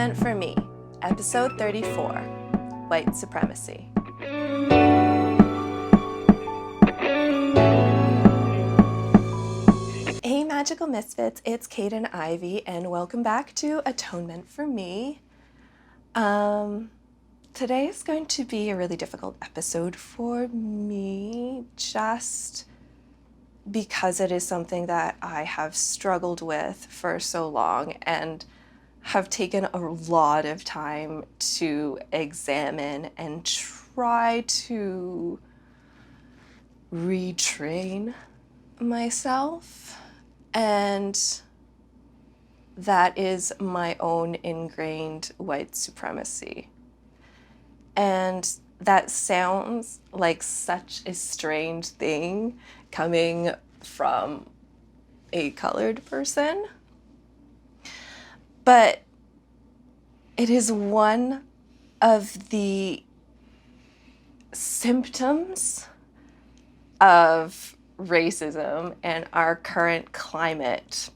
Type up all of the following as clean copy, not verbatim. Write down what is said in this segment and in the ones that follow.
Atonement for Me, Episode 34, White Supremacy. Hey Magical Misfits, it's Kaidain Ivy, and welcome back to Atonement for Me. Today is going to be a really difficult episode for me, just because it is something that I have struggled with for so long and have taken a lot of time to examine and try to retrain myself. And that is my own ingrained white supremacy. And that sounds like such a strange thing coming from a colored person. But it is one of the symptoms of racism and our current climate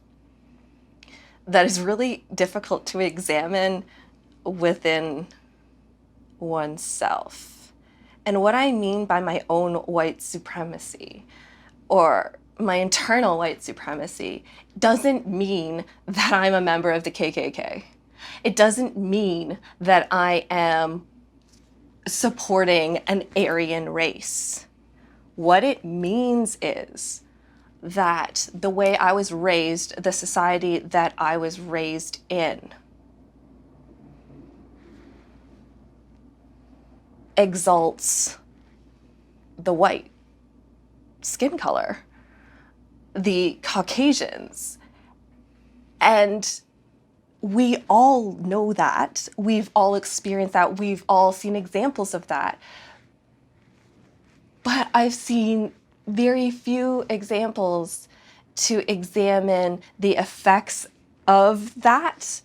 that is really difficult to examine within oneself. And what I mean by my own white supremacy, or my internal white supremacy, doesn't mean that I'm a member of the KKK. It doesn't mean that I am supporting an Aryan race. What it means is that the way I was raised, the society that I was raised in, exalts the white skin color, the Caucasians. And we all know that. We've all experienced that. We've all seen examples of that. But I've seen very few examples to examine the effects of that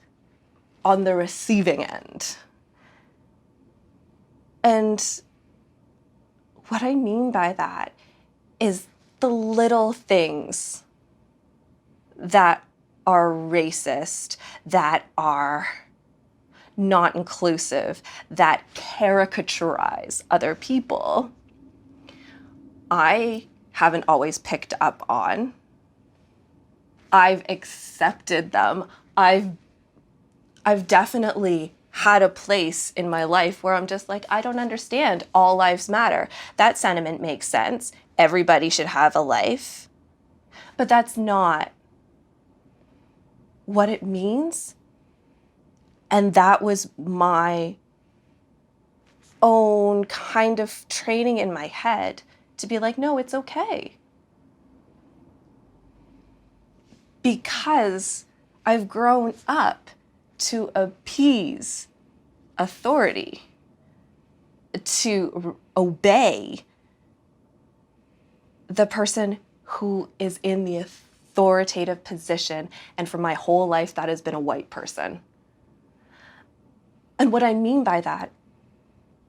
on the receiving end. And what I mean by that is the little things that are racist, that are not inclusive, that caricaturize other people, I haven't always picked up on. I've accepted them. I've definitely had a place in my life where I'm just like, I don't understand. All lives matter. That sentiment makes sense. Everybody should have a life. But that's not what it means. And that was my own kind of training in my head to be like, no, it's okay. Because I've grown up to appease authority, to obey the person who is in the authoritative position. And for my whole life, that has been a white person. And what I mean by that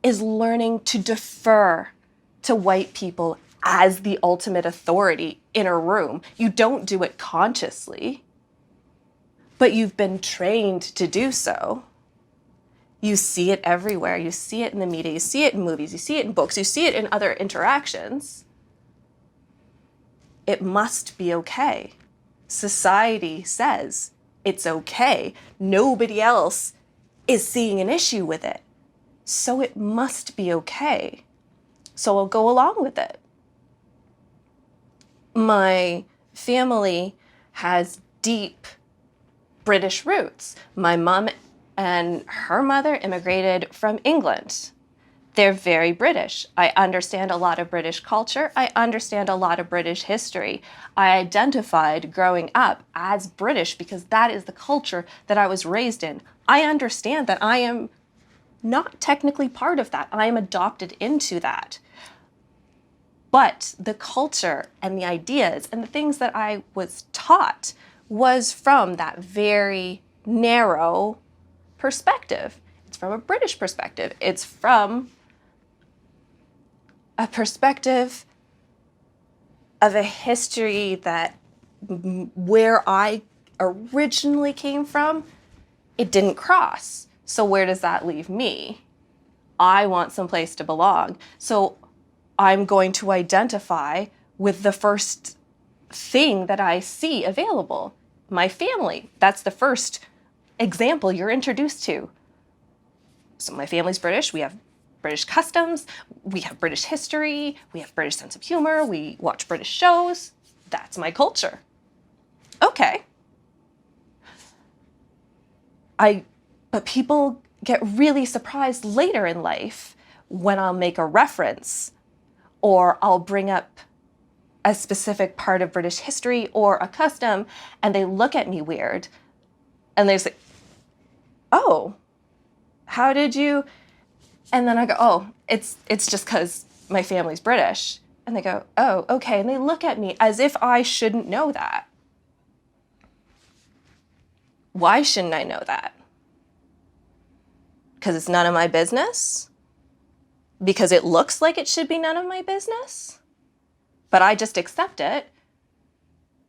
is learning to defer to white people as the ultimate authority in a room. You don't do it consciously, but you've been trained to do so. You see it everywhere. You see it in the media. You see it in movies. You see it in books. You see it in other interactions. It must be okay. Society says it's okay. Nobody else is seeing an issue with it. So it must be okay. So I'll go along with it. My family has deep British roots. My mom and her mother immigrated from England. They're very British. I understand a lot of British culture. I understand a lot of British history. I identified growing up as British because that is the culture that I was raised in. I understand that I am not technically part of that. I am adopted into that. But the culture and the ideas and the things that I was taught was from that very narrow perspective. It's from a British perspective. It's from a perspective of a history that where I originally came from, it didn't cross. So where does that leave me? I want someplace to belong. So I'm going to identify with the first thing that I see available. My family. That's the first example you're introduced to. So my family's British. We have British customs. We have British history. We have British sense of humor. We watch British shows. That's my culture. Okay. But people get really surprised later in life when I'll make a reference or I'll bring up a specific part of British history or a custom, and they look at me weird and they say, oh, how did you? And then I go, oh, it's just because my family's British. And they go, oh, okay. And they look at me as if I shouldn't know that. Why shouldn't I know that? Because it's none of my business? Because it looks like it should be none of my business? But I just accept it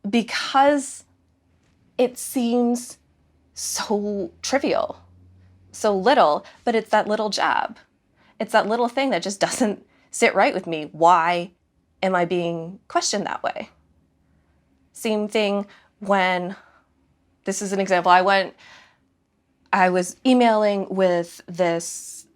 because it seems so trivial, so little, but it's that little jab. It's that little thing that just doesn't sit right with me. Why am I being questioned that way? Same thing when, this is an example, I was emailing with this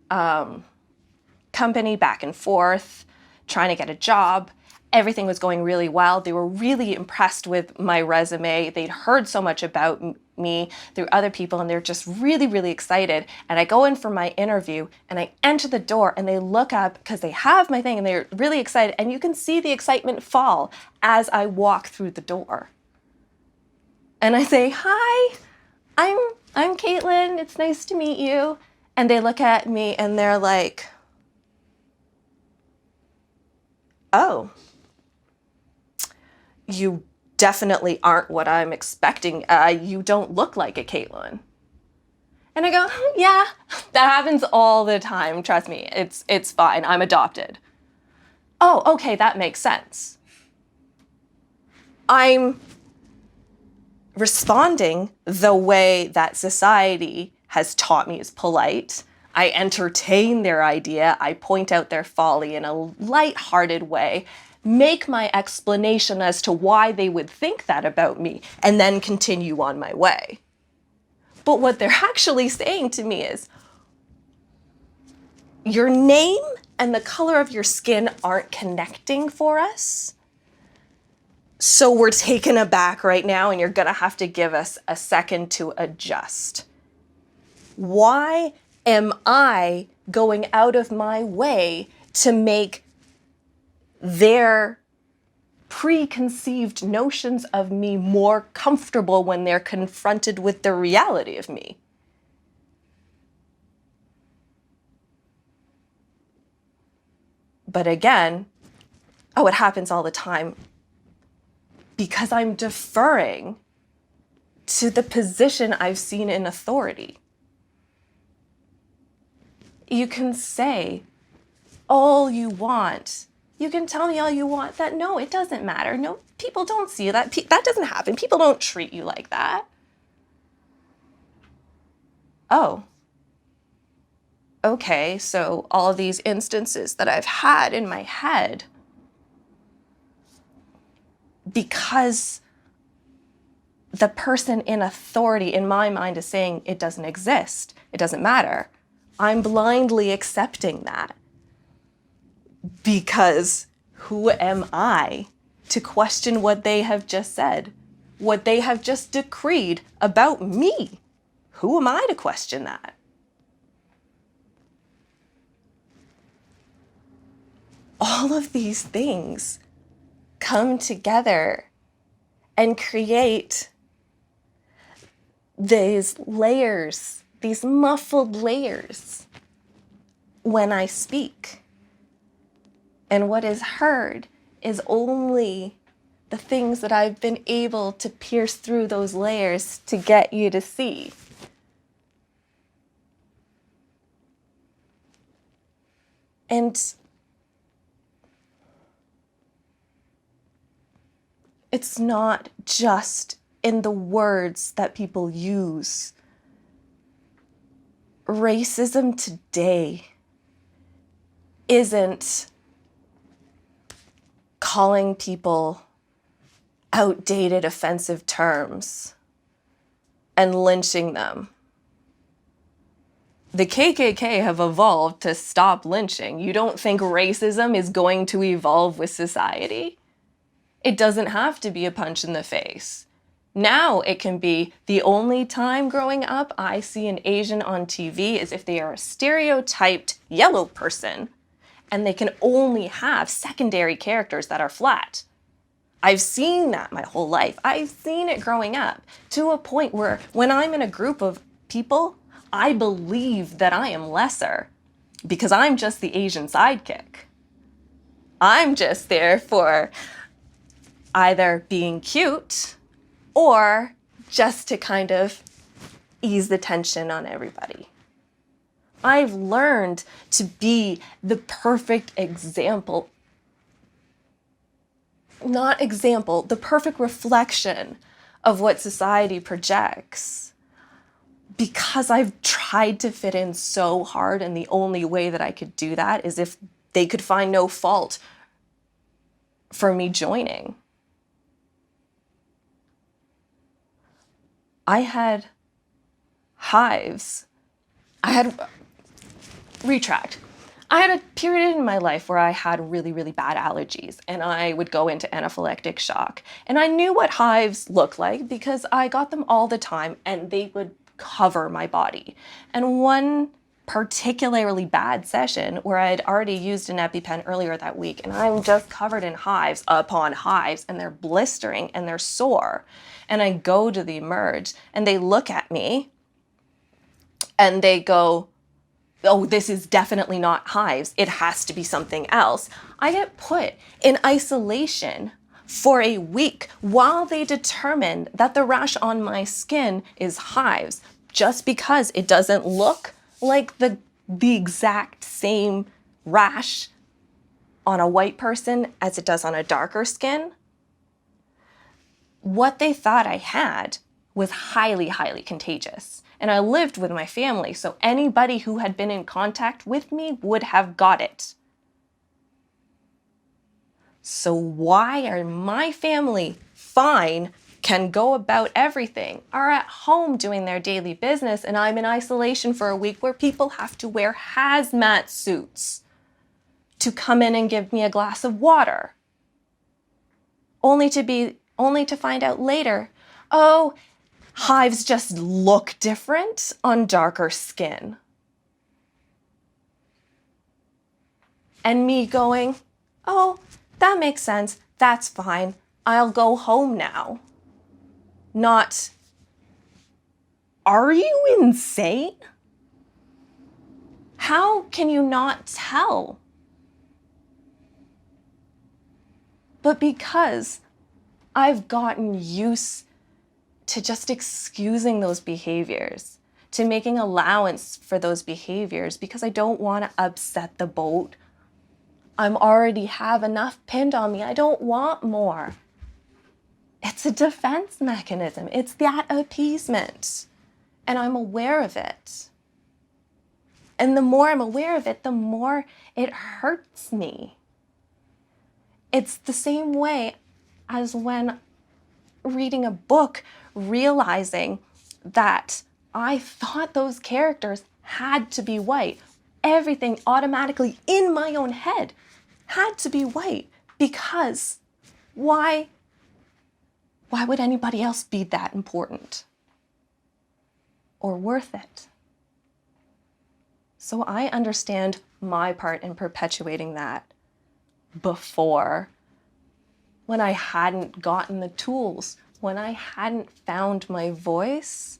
company back and forth, trying to get a job. Everything was going really well. They were really impressed with my resume. They'd heard so much about me through other people, and they're just really, really excited. And I go in for my interview, and I enter the door, and they look up because they have my thing, and they're really excited. And you can see the excitement fall as I walk through the door. And I say, hi, I'm Caitlin. It's nice to meet you. And they look at me, and they're like, oh, you definitely aren't what I'm expecting. You don't look like a Caitlin. And I go, yeah, that happens all the time. Trust me, it's fine. I'm adopted. Oh, okay, that makes sense. I'm responding the way that society has taught me is polite. I entertain their idea. I point out their folly in a light-hearted way, make my explanation as to why they would think that about me, and then continue on my way. But what they're actually saying to me is, your name and the color of your skin aren't connecting for us. So we're taken aback right now, and you're gonna have to give us a second to adjust. Why am I going out of my way to make their preconceived notions of me more comfortable when they're confronted with the reality of me? But again, oh, it happens all the time because I'm deferring to the position I've seen in authority. You can say all you want. You can tell me all you want that no, it doesn't matter. No, people don't see that. That doesn't happen. People don't treat you like that. Oh, okay, so all of these instances that I've had in my head, because the person in authority in my mind is saying it doesn't exist, it doesn't matter, I'm blindly accepting that. Because who am I to question what they have just said, what they have just decreed about me? Who am I to question that? All of these things come together and create these layers, these muffled layers when I speak. And what is heard is only the things that I've been able to pierce through those layers to get you to see. And it's not just in the words that people use racism today isn't calling people outdated, offensive terms and lynching them. The KKK have evolved to stop lynching. You don't think racism is going to evolve with society? It doesn't have to be a punch in the face. Now it can be the only time growing up I see an Asian on TV is if they are a stereotyped yellow person and they can only have secondary characters that are flat. I've seen that my whole life. I've seen it growing up to a point where when I'm in a group of people, I believe that I am lesser because I'm just the Asian sidekick. I'm just there for either being cute or just to kind of ease the tension on everybody. I've learned to be the perfect example, the perfect reflection of what society projects. Because I've tried to fit in so hard, and the only way that I could do that is if they could find no fault for me joining. I had hives. I had a period in my life where I had really, really bad allergies, and I would go into anaphylactic shock. And I knew what hives looked like because I got them all the time, and they would cover my body. And one particularly bad session where I had already used an EpiPen earlier that week, and I'm just covered in hives upon hives, and they're blistering and they're sore. And I go to the Emerge, and they look at me and they go, "Oh, this is definitely not hives. It has to be something else." I get put in isolation for a week while they determine that the rash on my skin is hives, just because it doesn't look like the exact same rash on a white person as it does on a darker skin. What they thought I had was highly, highly contagious. And I lived with my family, so anybody who had been in contact with me would have got it. So why are my family fine, can go about everything, are at home doing their daily business, and I'm in isolation for a week where people have to wear hazmat suits to come in and give me a glass of water, only to find out later, oh, hives just look different on darker skin. And me going, oh, that makes sense, that's fine, I'll go home now. Not, are you insane? How can you not tell? But because I've gotten used to just excusing those behaviors, to making allowance for those behaviors because I don't want to upset the boat. I'm already have enough pinned on me. I don't want more. It's a defense mechanism. It's that appeasement. And I'm aware of it. And the more I'm aware of it, the more it hurts me. It's the same way as when reading a book, realizing that I thought those characters had to be white. Everything automatically in my own head had to be white, because why would anybody else be that important or worth it? So I understand my part in perpetuating that before, when I hadn't gotten the tools, when I hadn't found my voice.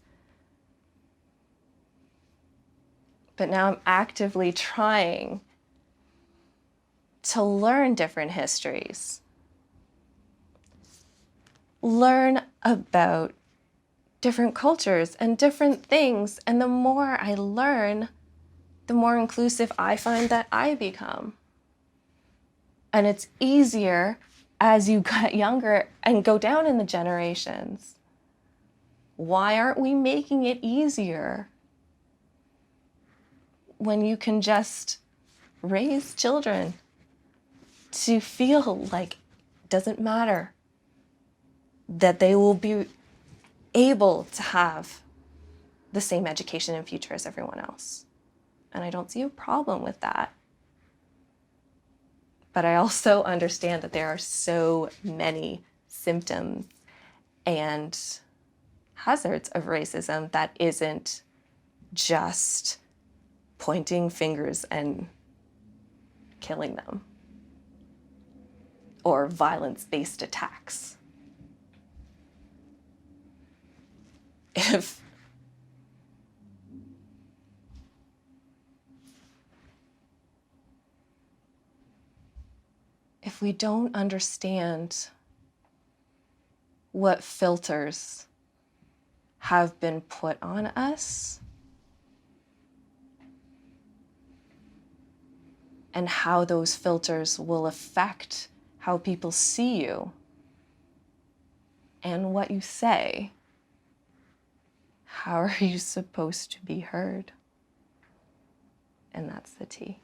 But now I'm actively trying to learn different histories, learn about different cultures and different things. And the more I learn, the more inclusive I find that I become. And it's easier as you get younger and go down in the generations. Why aren't we making it easier when you can just raise children to feel like it doesn't matter, that they will be able to have the same education and future as everyone else. And I don't see a problem with that. But I also understand that there are so many symptoms and hazards of racism that isn't just pointing fingers and killing them, or violence-based attacks. If we don't understand what filters have been put on us and how those filters will affect how people see you and what you say, how are you supposed to be heard? And that's the T.